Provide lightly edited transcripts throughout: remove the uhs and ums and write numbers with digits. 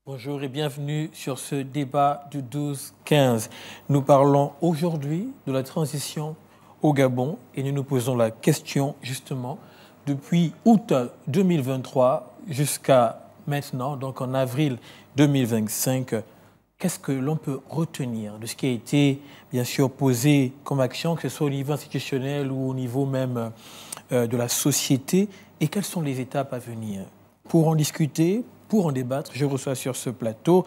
Bonjour et bienvenue sur ce débat du 12-15. Nous parlons aujourd'hui de la transition au Gabon et nous nous posons la question justement depuis août 2023 jusqu'à maintenant, donc en avril 2025, qu'est-ce que l'on peut retenir de ce qui a été bien sûr posé comme action, que ce soit au niveau institutionnel ou au niveau même de la société, et quelles sont les étapes à venir? Pour en discuter, pour en débattre, je reçois sur ce plateau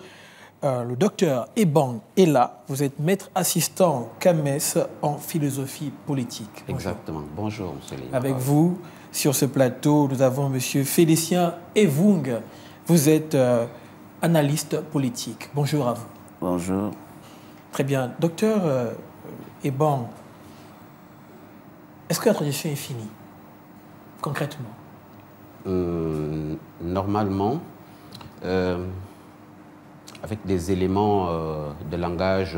le docteur Ebang Ella. Vous êtes maître assistant CAMES en philosophie politique. Bonjour. Exactement. Bonjour, M. Lima. Avec vous, sur ce plateau, nous avons M. Félicien Evung. Vous êtes analyste politique. Bonjour à vous. Bonjour. Très bien. Docteur Ebang, est-ce que la transition est finie, concrètement? Normalement, avec des éléments de langage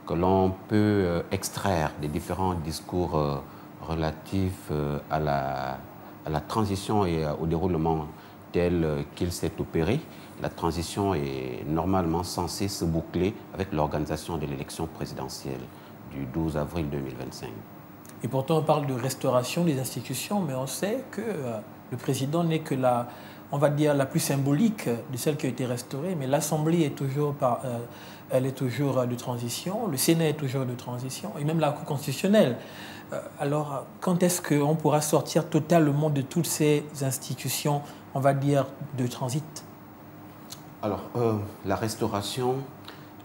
que l'on peut extraire des différents discours relatifs à la transition et au déroulement tel qu'il s'est opéré, la transition est normalement censée se boucler avec l'organisation de l'élection présidentielle du 12 avril 2025. Et pourtant, on parle de restauration des institutions, mais on sait que le président n'est que on va dire, la plus symbolique de celle qui a été restaurée, mais l'Assemblée est toujours, elle est toujours de transition, le Sénat est toujours de transition, et même la Cour constitutionnelle. Alors, quand est-ce qu'on pourra sortir totalement de toutes ces institutions, on va dire, de transit? Alors, la restauration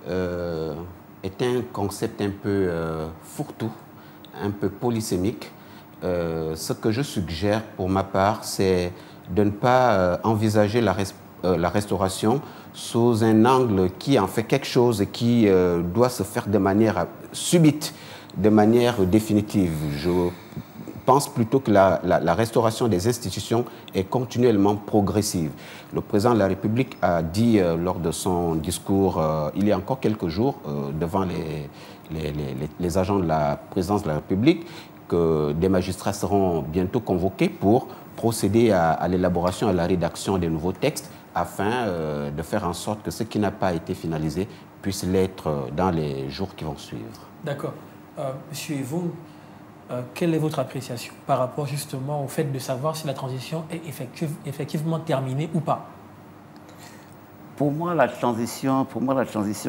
est un concept un peu fourre-tout, un peu polysémique. Ce que je suggère pour ma part, c'est de ne pas envisager la restauration sous un angle qui en fait quelque chose qui doit se faire de manière subite, de manière définitive. Je pense plutôt que la restauration des institutions est continuellement progressive. Le président de la République a dit lors de son discours il y a encore quelques jours devant les agents de la présidence de la République que des magistrats seront bientôt convoqués pour procéder à l'élaboration et à la rédaction des nouveaux textes afin de faire en sorte que ce qui n'a pas été finalisé puisse l'être dans les jours qui vont suivre. D'accord. Monsieur Evung, quelle est votre appréciation par rapport justement au fait de savoir si la transition est effectivement terminée ou pas? Pour moi, la transition,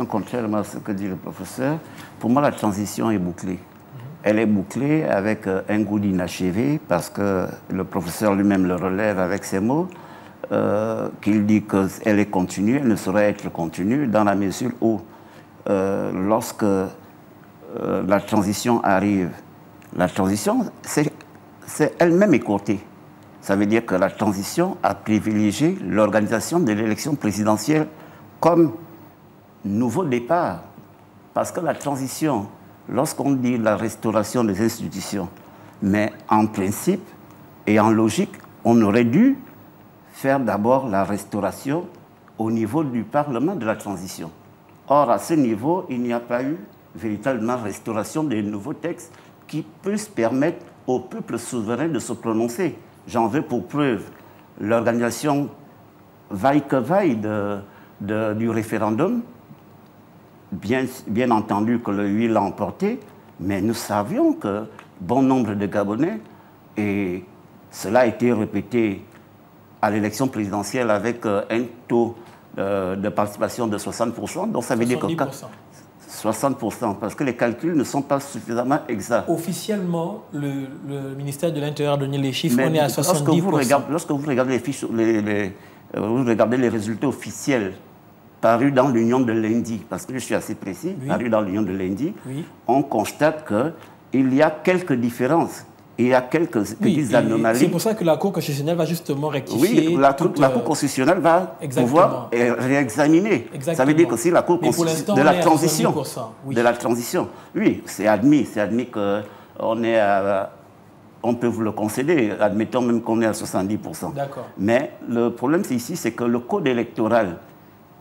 contrairement à ce que dit le professeur, pour moi, la transition est bouclée. Elle est bouclée avec un goût d'inachevé parce que le professeur lui-même le relève avec ses mots, qu'il dit qu'elle est continue, elle ne saurait être continue dans la mesure où lorsque la transition arrive, la transition, c'est elle-même écourtée. Ça veut dire que la transition a privilégié l'organisation de l'élection présidentielle comme nouveau départ. Parce que la transition, lorsqu'on dit la restauration des institutions, mais en principe et en logique, on aurait dû faire d'abord la restauration au niveau du Parlement de la transition. Or, à ce niveau, il n'y a pas eu véritablement restauration des nouveaux textes qui puissent permettre au peuple souverain de se prononcer. J'en veux pour preuve l'organisation vaille que vaille du référendum. Bien entendu que le oui l'a emporté, mais nous savions que bon nombre de Gabonais, et cela a été répété à l'élection présidentielle avec un taux de participation de 60%, donc ça veut dire que 60%, parce que les calculs ne sont pas suffisamment exacts. Officiellement, le ministère de l'Intérieur a donné les chiffres, on est à 70%. Lorsque vous regardez vous regardez les résultats officiels paru dans l'Union de lundi, parce que je suis assez précis, oui. Paru dans l'Union de lundi, oui. On constate qu'il y a quelques différences, il y a quelques petites anomalies. C'est pour ça que la Cour constitutionnelle va justement rectifier. Oui, la Cour constitutionnelle va pouvoir réexaminer. Ça veut dire que si la Cour constitutionnelle de la transition, oui, c'est admis qu'on est on peut vous le concéder, admettons même qu'on est à 70%. D'accord. Mais le problème ici, c'est que le code électoral,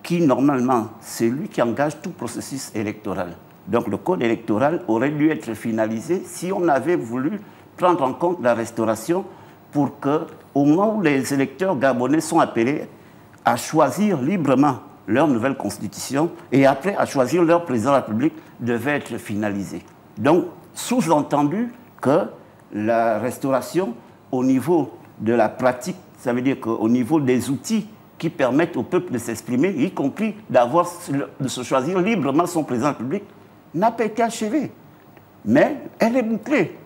qui normalement, c'est lui qui engage tout processus électoral. Donc le code électoral aurait dû être finalisé si on avait voulu prendre en compte la restauration pour qu'au moment où les électeurs gabonais sont appelés à choisir librement leur nouvelle constitution et après à choisir leur président de la République devait être finalisé. Donc, sous-entendu que la restauration au niveau de la pratique, ça veut dire qu'au niveau des outils qui permettent au peuple de s'exprimer, y compris de se choisir librement son président de la République, n'a pas été achevée. Mais elle est bouclée.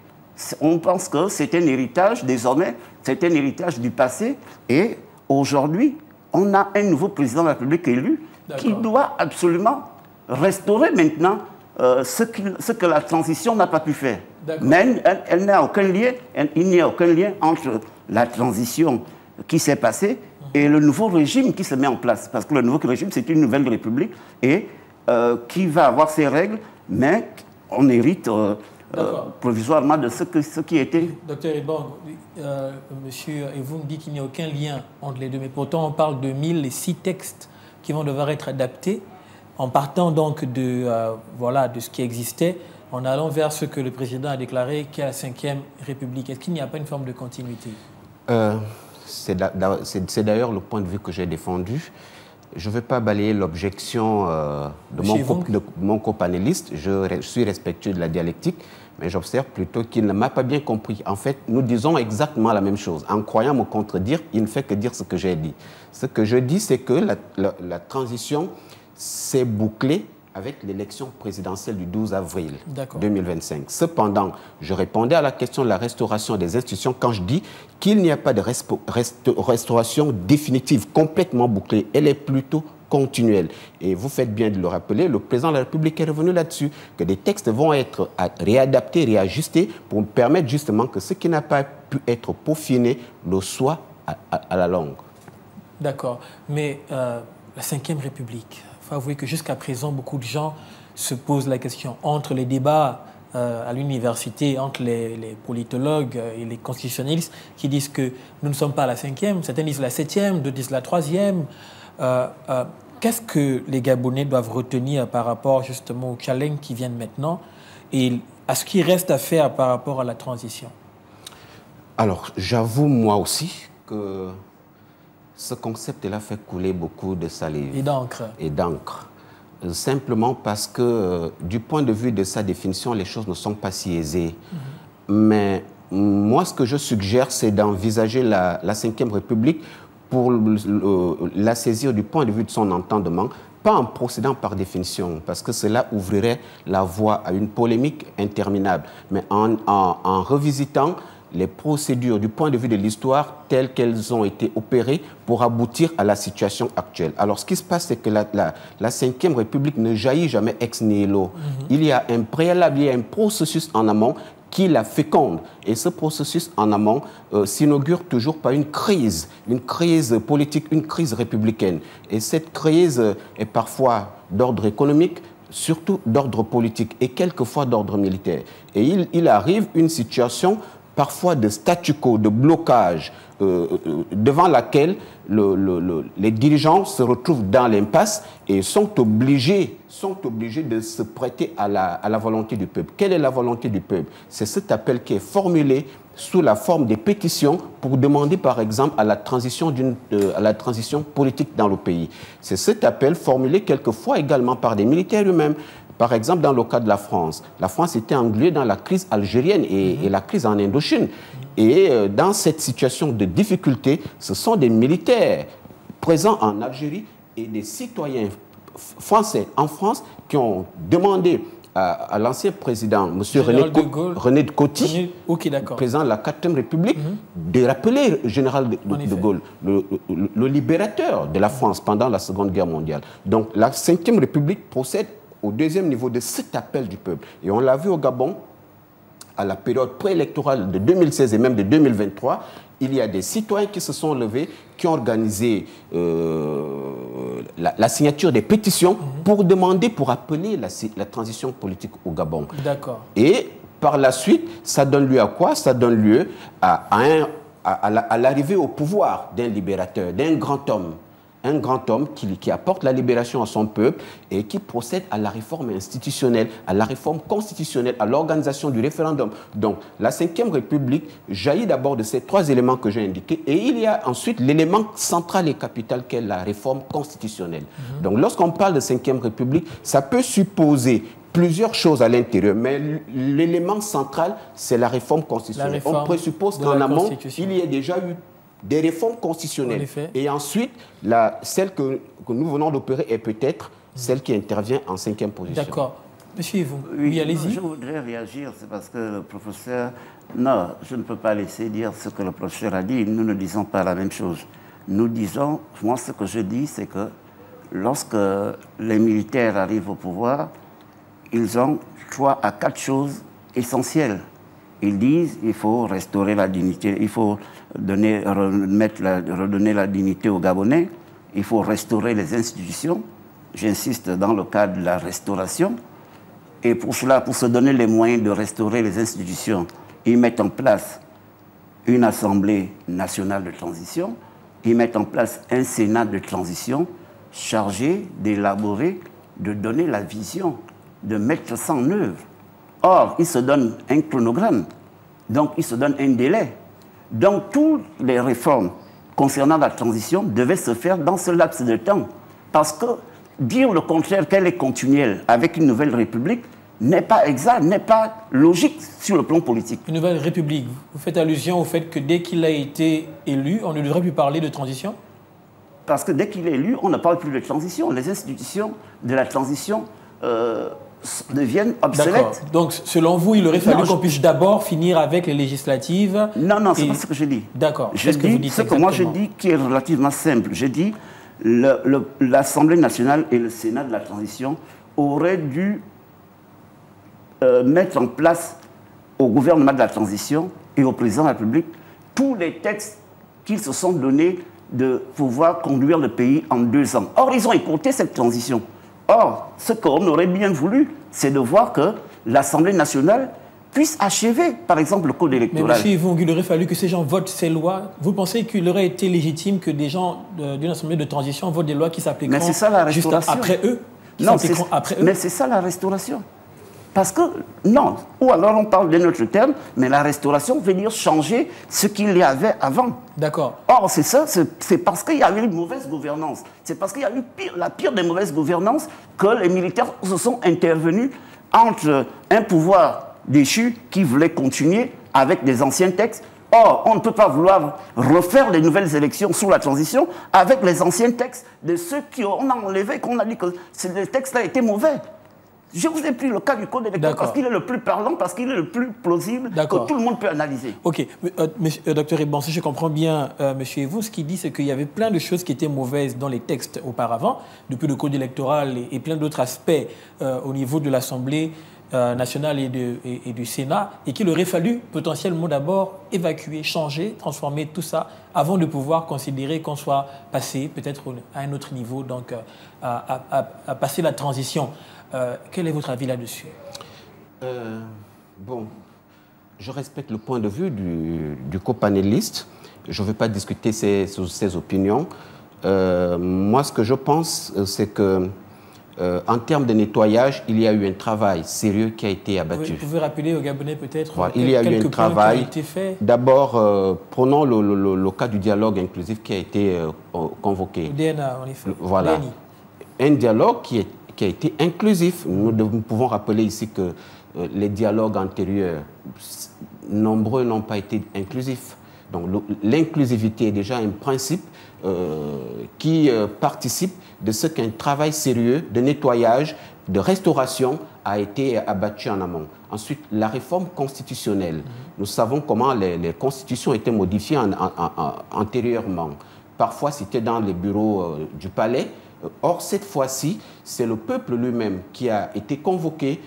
On pense que c'est un héritage, désormais, c'est un héritage du passé. Et aujourd'hui, on a un nouveau président de la République élu qui doit absolument restaurer maintenant ce que la transition n'a pas pu faire. Mais elle n'a aucun lien, il n'y a aucun lien entre la transition qui s'est passée et le nouveau régime qui se met en place. Parce que le nouveau régime, c'est une nouvelle république et qui va avoir ses règles, mais on hérite provisoirement de ce qui était. Docteur Ebong, monsieur, et vous me dites qu'il n'y a aucun lien entre les deux, mais pourtant on parle de 1006 textes qui vont devoir être adaptés en partant donc de ce qui existait, en allant vers ce que le président a déclaré qu'est la 5e République. Est-ce qu'il n'y a pas une forme de continuité? C'est d'ailleurs le point de vue que j'ai défendu. Je ne veux pas balayer l'objection de mon copanéliste. Je suis respectueux de la dialectique, mais j'observe plutôt qu'il ne m'a pas bien compris. En fait, nous disons exactement la même chose. En croyant me contredire, il ne fait que dire ce que j'ai dit. Ce que je dis, c'est que la transition s'est bouclée avec l'élection présidentielle du 12 avril 2025. Cependant, je répondais à la question de la restauration des institutions quand je dis qu'il n'y a pas de restauration définitive, complètement bouclée. Elle est plutôt continuelle. Et vous faites bien de le rappeler, le président de la République est revenu là-dessus, que des textes vont être réadaptés, réajustés pour permettre justement que ce qui n'a pas pu être peaufiné le soit à la longue. D'accord. Mais la 5e République, il faut avouer que jusqu'à présent, beaucoup de gens se posent la question entre les débats à l'université, entre les politologues et les constitutionnalistes qui disent que nous ne sommes pas à la 5e, certains disent la 7e, d'autres disent la 3e. Qu'est-ce que les Gabonais doivent retenir par rapport justement aux challenges qui viennent maintenant et à ce qui reste à faire par rapport à la transition? Alors, j'avoue moi aussi que ce concept-là fait couler beaucoup de salive. Et d'encre. Simplement parce que, du point de vue de sa définition, les choses ne sont pas si aisées. Mais moi, ce que je suggère, c'est d'envisager la 5e République pour la saisir du point de vue de son entendement, pas en procédant par définition, parce que cela ouvrirait la voie à une polémique interminable, mais en revisitant les procédures du point de vue de l'histoire telles qu'elles ont été opérées pour aboutir à la situation actuelle. Alors, ce qui se passe, c'est que la 5e République ne jaillit jamais ex nihilo. Il y a un préalable, il y a un processus en amont qui la féconde. Et ce processus en amont s'inaugure toujours par une crise politique, une crise républicaine. Et cette crise est parfois d'ordre économique, surtout d'ordre politique et quelquefois d'ordre militaire. Et il arrive une situation parfois de statu quo, de blocage, devant laquelle les dirigeants se retrouvent dans l'impasse et sont obligés de se prêter à la volonté du peuple. Quelle est la volonté du peuple? C'est cet appel qui est formulé sous la forme des pétitions pour demander, par exemple, à la transition politique dans le pays. C'est cet appel formulé quelquefois également par des militaires eux-mêmes. Par exemple, dans le cas de la France était engluée dans la crise algérienne et la crise en Indochine. Et dans cette situation de difficulté, ce sont des militaires présents en Algérie et des citoyens français en France qui ont demandé à l'ancien président, M. René de Coty, président de la 4e République, de rappeler le général de Gaulle, le libérateur de la France pendant la Seconde Guerre mondiale. Donc la 5e République procède au deuxième niveau de cet appel du peuple. Et on l'a vu au Gabon, à la période préélectorale de 2016 et même de 2023, il y a des citoyens qui se sont levés, qui ont organisé la signature des pétitions pour demander, pour appeler la transition politique au Gabon. D'accord. Et par la suite, ça donne lieu à quoi? Ça donne lieu à l'arrivée au pouvoir d'un libérateur, d'un grand homme, un grand homme qui apporte la libération à son peuple et qui procède à la réforme institutionnelle, à la réforme constitutionnelle, à l'organisation du référendum. Donc, la Ve République jaillit d'abord de ces 3 éléments que j'ai indiqués et il y a ensuite l'élément central et capital qu'est la réforme constitutionnelle. Donc, lorsqu'on parle de Ve République, ça peut supposer plusieurs choses à l'intérieur, mais l'élément central, c'est la réforme constitutionnelle. On présuppose qu'en amont, il y a déjà eu des réformes constitutionnelles. Et ensuite, celle que nous venons d'opérer est peut-être celle qui intervient en 5e position. D'accord. Monsieur, oui, allez-y. Je voudrais réagir, c'est parce que le professeur... Non, je ne peux pas laisser dire ce que le professeur a dit. Nous ne disons pas la même chose. Nous disons, moi ce que je dis, c'est que lorsque les militaires arrivent au pouvoir, ils ont 3 à 4 choses essentielles. Ils disent qu'il faut restaurer la dignité, il faut redonner la dignité aux Gabonais, il faut restaurer les institutions. J'insiste dans le cadre de la restauration. Et pour cela, pour se donner les moyens de restaurer les institutions, ils mettent en place une Assemblée nationale de transition, ils mettent en place un Sénat de transition chargé d'élaborer, de donner la vision, de mettre ça en œuvre. Or, ils se donnent un chronogramme, donc ils se donnent un délai. Donc, toutes les réformes concernant la transition devaient se faire dans ce laps de temps. Parce que dire le contraire, qu'elle est continuelle avec une nouvelle république, n'est pas exact, n'est pas logique sur le plan politique. Une nouvelle république, vous faites allusion au fait que dès qu'il a été élu, on ne devrait plus parler de transition? Parce que dès qu'il est élu, on ne parle plus de transition. Les institutions de la transition deviennent obsolètes. Donc, selon vous, il aurait fallu qu'on puisse d'abord finir avec les législatives? Non, non, c'est pas ce que je dis. D'accord. Je dis ce que moi je dis qui est relativement simple. Je dis l'Assemblée nationale et le Sénat de la transition auraient dû mettre en place au gouvernement de la transition et au président de la République tous les textes qu'ils se sont donnés de pouvoir conduire le pays en 2 ans. Or, ils ont écouté cette transition. Or, ce qu'on aurait bien voulu, c'est de voir que l'Assemblée nationale puisse achever, par exemple, le code électoral. Mais monsieur Yvon, il aurait fallu que ces gens votent ces lois. Vous pensez qu'il aurait été légitime que des gens d'une Assemblée de transition votent des lois qui s'appliqueront juste après eux? Non, mais c'est ça la restauration. Parce que, non, ou alors on parle d'un autre terme, mais la restauration veut dire changer ce qu'il y avait avant. D'accord. Or, c'est ça, c'est parce qu'il y a eu une mauvaise gouvernance. C'est parce qu'il y a eu la pire des mauvaises gouvernances que les militaires se sont intervenus entre un pouvoir déchu qui voulait continuer avec des anciens textes. Or, on ne peut pas vouloir refaire les nouvelles élections sous la transition avec les anciens textes de ceux qu'on a enlevés, qu'on a dit que les textes-là étaient mauvais. Je vous ai pris le cas du code électoral parce qu'il est le plus parlant, parce qu'il est le plus plausible, que tout le monde peut analyser. Ok. Docteur Ebon, si je comprends bien, monsieur Evou, ce qu'il dit, c'est qu'il y avait plein de choses qui étaient mauvaises dans les textes auparavant, depuis le code électoral et plein d'autres aspects au niveau de l'Assemblée nationale et du Sénat, et qu'il aurait fallu potentiellement d'abord évacuer, changer, transformer tout ça avant de pouvoir considérer qu'on soit passé peut-être à un autre niveau, donc à passer la transition. Quel est votre avis là-dessus? Bon, je respecte le point de vue du copanéliste. Je ne vais pas discuter ses opinions. Moi, ce que je pense, c'est que en termes de nettoyage, il y a eu un travail sérieux qui a été abattu. Vous pouvez rappeler aux Gabonais peut-être il y a eu un travail. D'abord, prenons le cas du dialogue inclusif qui a été convoqué. Le DNA, en effet. Voilà. Un dialogue qui a été inclusif. Nous pouvons rappeler ici que les dialogues antérieurs, nombreux n'ont pas été inclusifs. Donc l'inclusivité est déjà un principe qui participe de ce qu'un travail sérieux de nettoyage, de restauration a été abattu en amont. Ensuite, la réforme constitutionnelle. Nous savons comment les constitutions étaient modifiées antérieurement. Parfois, c'était dans les bureaux du palais. Or, cette fois-ci, c'est le peuple lui-même qui a été convoqué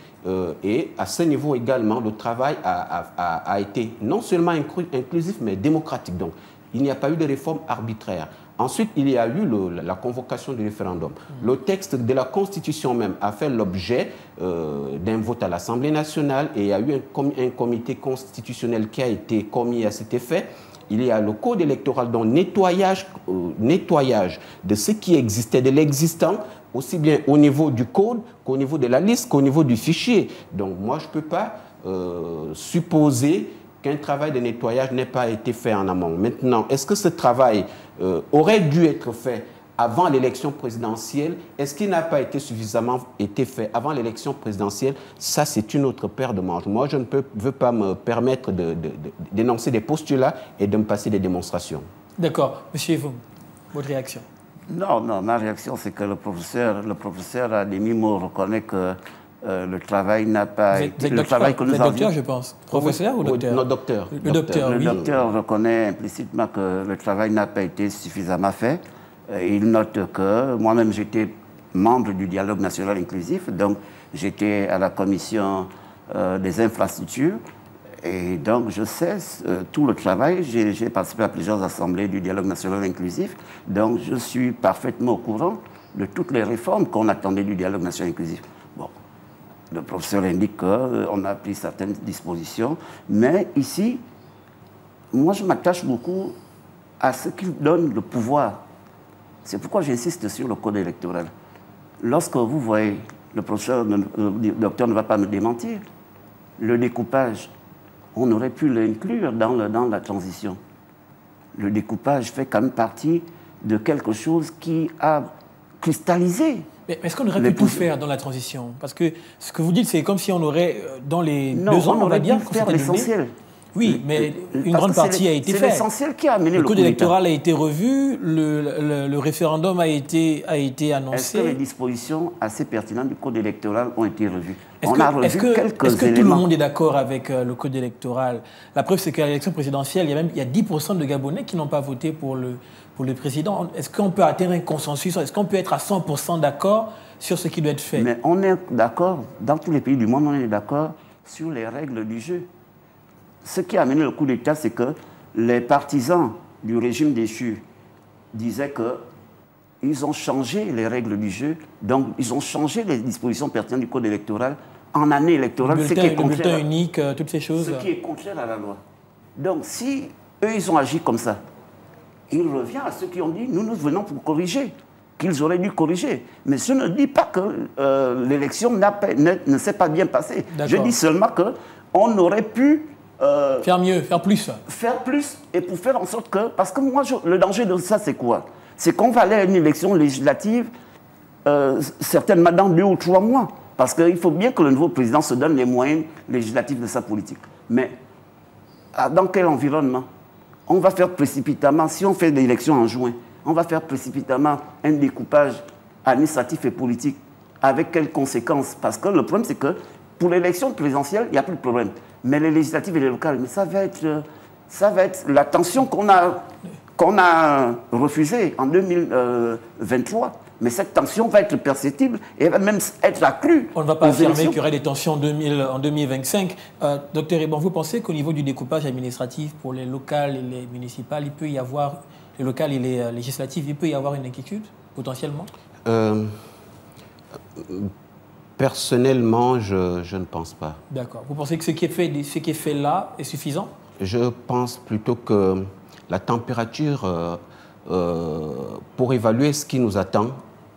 et à ce niveau également, le travail a été non seulement inclusif, mais démocratique. Donc, il n'y a pas eu de réforme arbitraire. Ensuite, il y a eu la convocation du référendum. Le texte de la Constitution même a fait l'objet d'un vote à l'Assemblée nationale et il y a eu un comité constitutionnel qui a été commis à cet effet. il y a le code électoral, donc nettoyage de ce qui existait, de l'existant, aussi bien au niveau du code qu'au niveau de la liste, qu'au niveau du fichier. Donc moi, je ne peux pas supposer qu'un travail de nettoyage n'ait pas été fait en amont. Maintenant, est-ce que ce travail aurait dû être fait avant l'élection présidentielle? Est-ce qu'il n'a pas été suffisamment fait avant l'élection présidentielle? Ça, c'est une autre paire de manches. Moi, je ne veux pas me permettre d'énoncer des postulats et de me passer des démonstrations. D'accord. Monsieur Evoum, votre réaction? Non, ma réaction, c'est que le professeur à demi-mot reconnaît que le travail n'a pas été... Le travail que nous avons... docteur, je pense. Professeur ou docteur? Non, docteur. Le docteur, oui. Le docteur reconnaît implicitement que le travail n'a pas été suffisamment fait. Il note que moi-même, j'étais membre du dialogue national inclusif, donc j'étais à la commission des infrastructures, et donc je sais tout le travail. J'ai participé à plusieurs assemblées du dialogue national inclusif, donc je suis parfaitement au courant de toutes les réformes qu'on attendait du dialogue national inclusif. Bon, le professeur indique qu'on a pris certaines dispositions, mais ici, moi je m'attache beaucoup à ce qui donne le pouvoir. C'est pourquoi j'insiste sur le code électoral. Lorsque vous voyez, le docteur ne va pas me démentir, le découpage, on aurait pu l'inclure dans la transition. Le découpage fait quand même partie de quelque chose qui a cristallisé. Mais est-ce qu'on aurait pu tout faire dans la transition? Parce que ce que vous dites, c'est comme si on aurait, dans les 2 ans, on va dire, faire l'essentiel. Oui, mais une grande partie a été faite. C'est l'essentiel qui a amené le code électoral a été revu, le référendum a été annoncé. Est-ce que les dispositions assez pertinentes du code électoral ont été revues? Est-ce que tout le monde est d'accord avec le code électoral? La preuve, c'est qu'à l'élection présidentielle, il y a 10% de Gabonais qui n'ont pas voté pour le président. Est-ce qu'on peut atteindre un consensus? Est-ce qu'on peut être à 100% d'accord sur ce qui doit être fait? Mais on est d'accord, dans tous les pays du monde, on est d'accord sur les règles du jeu. Ce qui a amené le coup d'État, c'est que les partisans du régime déchu disaient qu'ils ont changé les règles du jeu, donc ils ont changé les dispositions pertinentes du code électoral en année électorale, le bulletin unique, toutes ces choses. Ce qui est contraire à la loi. Donc si eux, ils ont agi comme ça, il revient à ceux qui ont dit « nous venons pour corriger », qu'ils auraient dû corriger. Mais je ne dis pas que l'élection ne s'est pas bien passée. Je dis seulement qu'on aurait pu... faire mieux, faire plus. Faire plus, et pour faire en sorte que... Parce que moi, le danger de ça, c'est quoi? C'est qu'on va aller à une élection législative, certainement dans 2 ou 3 mois. Parce qu'il faut bien que le nouveau président se donne les moyens législatifs de sa politique. Mais dans quel environnement? On va faire précipitamment, si on fait des élections en juin, on va faire précipitamment un découpage administratif et politique. Avec quelles conséquences? Parce que le problème, c'est que pour l'élection présidentielle, il n'y a plus de problème. Mais les législatives et les locales, mais ça va être la tension qu'on a refusée en 2023. Mais cette tension va être perceptible et va même être accrue. On ne va pas affirmer qu'il y aurait des tensions en 2025. Docteur Eban, vous pensez qu'au niveau du découpage administratif pour les locales et les municipales, il peut y avoir, les locales et les législatives, il peut y avoir une inquiétude potentiellement? Personnellement, je ne pense pas. D'accord. Vous pensez que ce qui est fait là est suffisant? Je pense plutôt que la température pour évaluer ce qui nous attend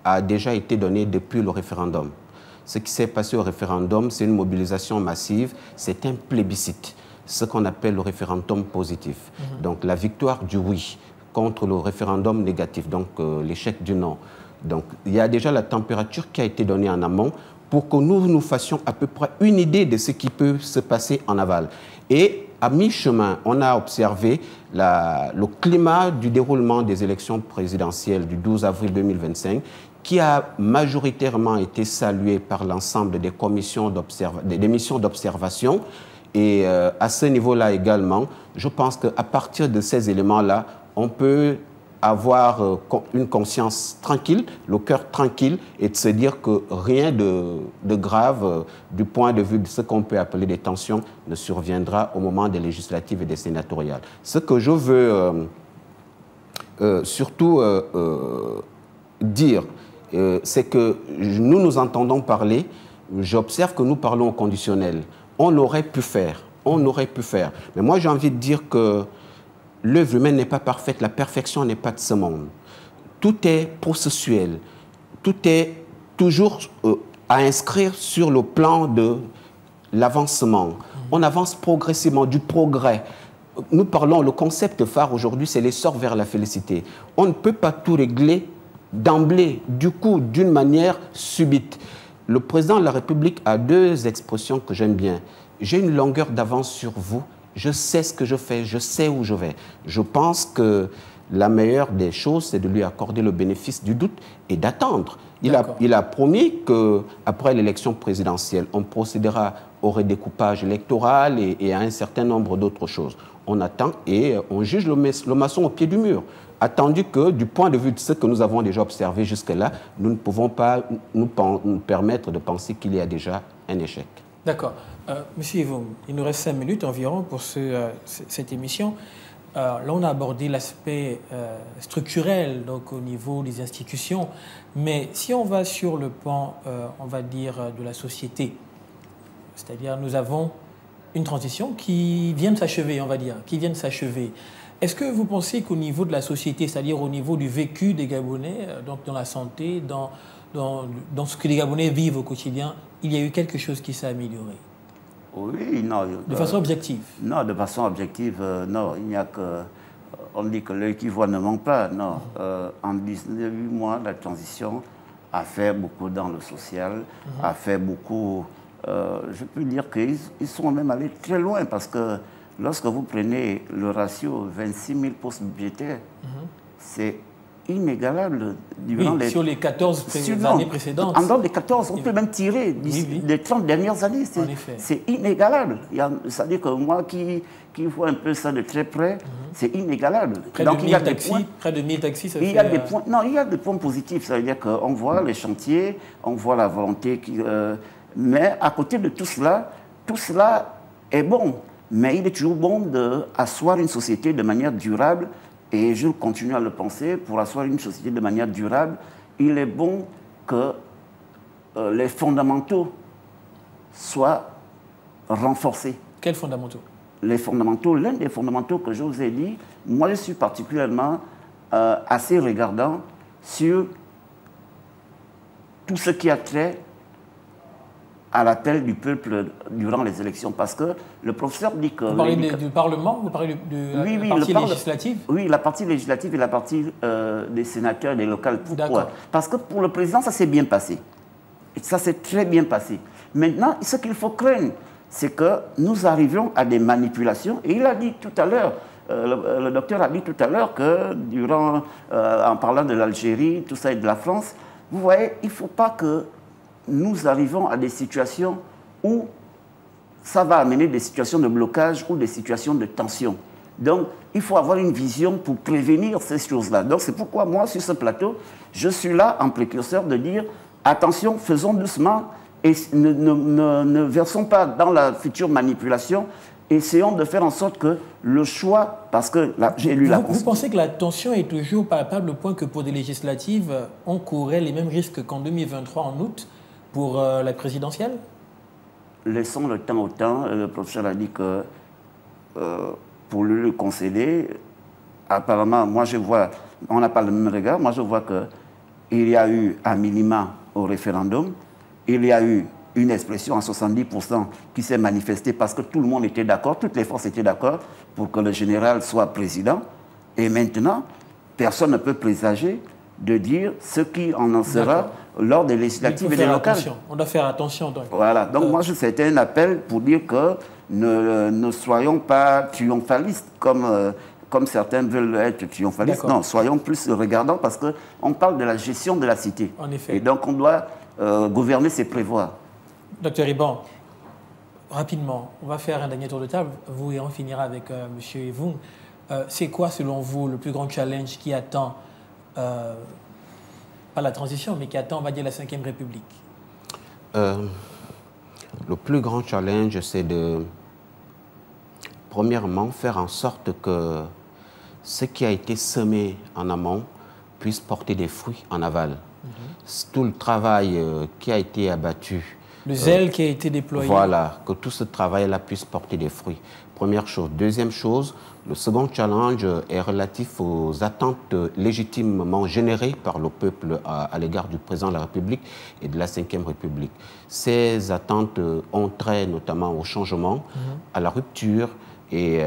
a déjà été donnée depuis le référendum. Ce qui s'est passé au référendum, c'est une mobilisation massive, c'est un plébiscite, ce qu'on appelle le référendum positif. Donc la victoire du oui contre le référendum négatif, donc l'échec du non. Donc il y a déjà la température qui a été donnée en amont pour que nous fassions à peu près une idée de ce qui peut se passer en aval. Et à mi-chemin, on a observé le climat du déroulement des élections présidentielles du 12 avril 2025 qui a majoritairement été salué par l'ensemble des missions d'observation. Et à ce niveau-là également, je pense qu'à partir de ces éléments-là, on peut avoir une conscience tranquille, le cœur tranquille, et de se dire que rien de grave du point de vue de ce qu'on peut appeler des tensions ne surviendra au moment des législatives et des sénatoriales. Ce que je veux surtout dire, c'est que nous entendons parler, j'observe que nous parlons au conditionnel. On aurait pu faire, mais moi j'ai envie de dire que l'œuvre humaine n'est pas parfaite, la perfection n'est pas de ce monde. Tout est processuel, tout est toujours à inscrire sur le plan de l'avancement. On avance progressivement, du progrès. Nous parlons, le concept phare aujourd'hui, c'est l'essor vers la félicité. On ne peut pas tout régler d'emblée, du coup, d'une manière subite. Le président de la République a deux expressions que j'aime bien. J'ai une longueur d'avance sur vous, je sais ce que je fais, je sais où je vais. Je pense que la meilleure des choses, c'est de lui accorder le bénéfice du doute et d'attendre. Il a promis qu'après l'élection présidentielle, on procédera au redécoupage électoral et à un certain nombre d'autres choses. On attend et on juge le maçon au pied du mur. Attendu que, du point de vue de ce que nous avons déjà observé jusque-là, nous ne pouvons pas nous permettre de penser qu'il y a déjà un échec. D'accord. Monsieur Yvon, il nous reste 5 minutes environ pour cette émission. Là, on a abordé l'aspect structurel, donc au niveau des institutions. Mais si on va sur le pan, on va dire, de la société, c'est-à-dire nous avons une transition qui vient de s'achever, on va dire, qui vient de s'achever. Est-ce que vous pensez qu'au niveau de la société, c'est-à-dire au niveau du vécu des Gabonais, donc dans la santé, dans ce que les Gabonais vivent au quotidien, il y a eu quelque chose qui s'est amélioré? Oui, non. De façon objective? Non, de façon objective, non. Il n'y a que... On dit que l'œil qui voit ne ment pas. Non. En 19 mois, la transition a fait beaucoup dans le social, a fait beaucoup... je peux dire qu'ils sont même allés très loin parce que lorsque vous prenez le ratio 26 000 postes budgétaires, c'est inégalable sur les 14 années précédentes. En dehors des 14, on peut même tirer les 30 dernières années. C'est inégalable. C'est-à-dire que moi qui vois un peu ça de très près, c'est inégalable. Près de 1000 taxis, ça fait... Non, il y a des points positifs. Ça veut dire qu'on voit les chantiers, on voit la volonté. Mais à côté de tout cela est bon. Mais il est toujours bon d'asseoir une société de manière durable. Et je continue à le penser, pour asseoir une société de manière durable, il est bon que les fondamentaux soient renforcés. Quels fondamentaux? Les fondamentaux, l'un des fondamentaux que je vous ai dit, moi je suis particulièrement assez regardant sur tout ce qui a trait à l'appel du peuple durant les élections. Parce que le professeur dit que... Vous parlez du Parlement? Vous parlez de la partie législative? Oui, la partie législative et la partie des sénateurs, des locales. Pourquoi? Parce que pour le président, ça s'est bien passé. Et ça s'est très bien passé. Maintenant, ce qu'il faut craindre, c'est que nous arrivions à des manipulations. Et il a dit tout à l'heure, le docteur a dit tout à l'heure que en parlant de l'Algérie, tout ça et de la France, vous voyez, il ne faut pas que nous arrivons à des situations où ça va amener des situations de blocage ou des situations de tension. Donc, il faut avoir une vision pour prévenir ces choses-là. Donc, c'est pourquoi moi, sur ce plateau, je suis là en précurseur de dire attention, faisons doucement et ne versons pas dans la future manipulation. Essayons de faire en sorte que le choix, parce que là, j'ai lu la... Vous pensez que la tension est toujours palpable au point que pour des législatives, on courait les mêmes risques qu'en 2023 en août pour la présidentielle? Laissons le temps au temps. Le professeur a dit que pour lui le concéder, apparemment, moi je vois, on n'a pas le même regard, moi je vois qu'il y a eu un minima au référendum, il y a eu une expression à 70% qui s'est manifestée parce que tout le monde était d'accord, toutes les forces étaient d'accord pour que le général soit président. Et maintenant, personne ne peut présager de dire ce qui en sera lors des législatives et des locales. On doit faire attention. Donc. Voilà. Donc moi, c'était un appel pour dire que ne soyons pas triomphalistes comme certains veulent être triomphalistes. Non, soyons plus regardants parce qu'on parle de la gestion de la cité. En effet. Et donc on doit gouverner, c'est prévoir. Docteur Iban, rapidement, on va faire un dernier tour de table. Vous et on finira avec M. Yvon. C'est quoi, selon vous, le plus grand challenge qui attend pas la transition, mais qui attend, on va dire, la 5e République? Le plus grand challenge, c'est de, premièrement, faire en sorte que ce qui a été semé en amont puisse porter des fruits en aval. Tout le travail qui a été abattu, le zèle qui a été déployé. Voilà, que tout ce travail-là puisse porter des fruits. Première chose. Deuxième chose, le second challenge est relatif aux attentes légitimement générées par le peuple à l'égard du président de la République et de la Ve République. Ces attentes ont trait notamment au changement, à la rupture et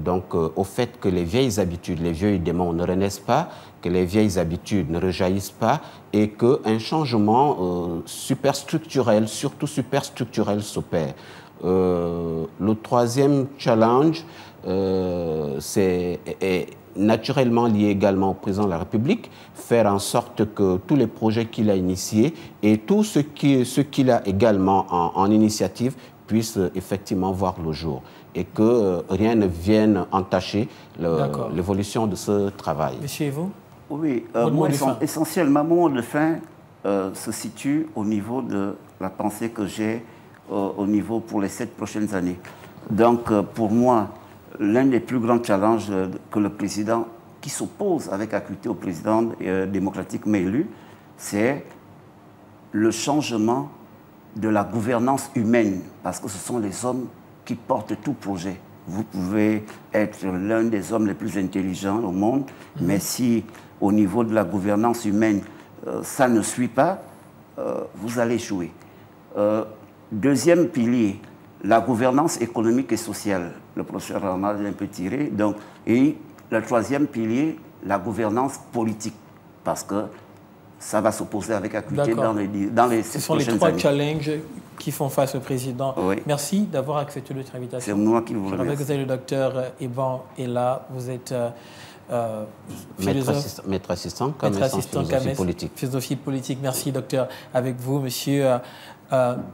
donc au fait que les vieilles habitudes, les vieux démons ne renaissent pas, que les vieilles habitudes ne rejaillissent pas et qu'un changement superstructurel, surtout superstructurel, s'opère. Le troisième challenge est naturellement lié également au président de la République, faire en sorte que tous les projets qu'il a initiés et tout ce qu'il a également en initiative puissent effectivement voir le jour et que rien ne vienne entacher l'évolution de ce travail. Monsieur, et vous? Oui, moi, essentiellement, mon mot de fin se situe au niveau de la pensée que j'ai au niveau pour les 7 prochaines années. Donc, pour moi, l'un des plus grands challenges que le président, qui s'oppose avec acuité au président démocratiquement élu, c'est le changement de la gouvernance humaine, parce que ce sont les hommes qui portent tout projet. Vous pouvez être l'un des hommes les plus intelligents au monde, mais si au niveau de la gouvernance humaine, ça ne suit pas, vous allez échouer. Deuxième pilier, la gouvernance économique et sociale. Le professeur Ramad l'a un peu tiré. Donc, et le troisième pilier, la gouvernance politique, parce que ça va s'opposer avec acuité dans les 7 prochaines années. Ce sont les 3 challenges qui font face au président. Oui. Merci d'avoir accepté notre invitation. C'est moi qui vous remercie. Je rappelle que vous êtes le docteur Eban Ella, vous êtes maître assistant philosophie politique. Merci, docteur. Avec vous, monsieur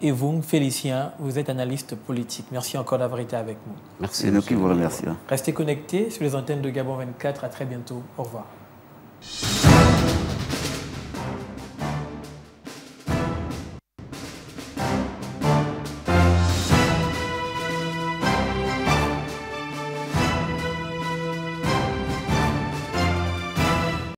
Evung Félicien, vous êtes analyste politique. Merci encore d'avoir été avec nous. Merci. C'est nous qui vous remercions. Restez connectés sur les antennes de Gabon 24. À très bientôt. Au revoir.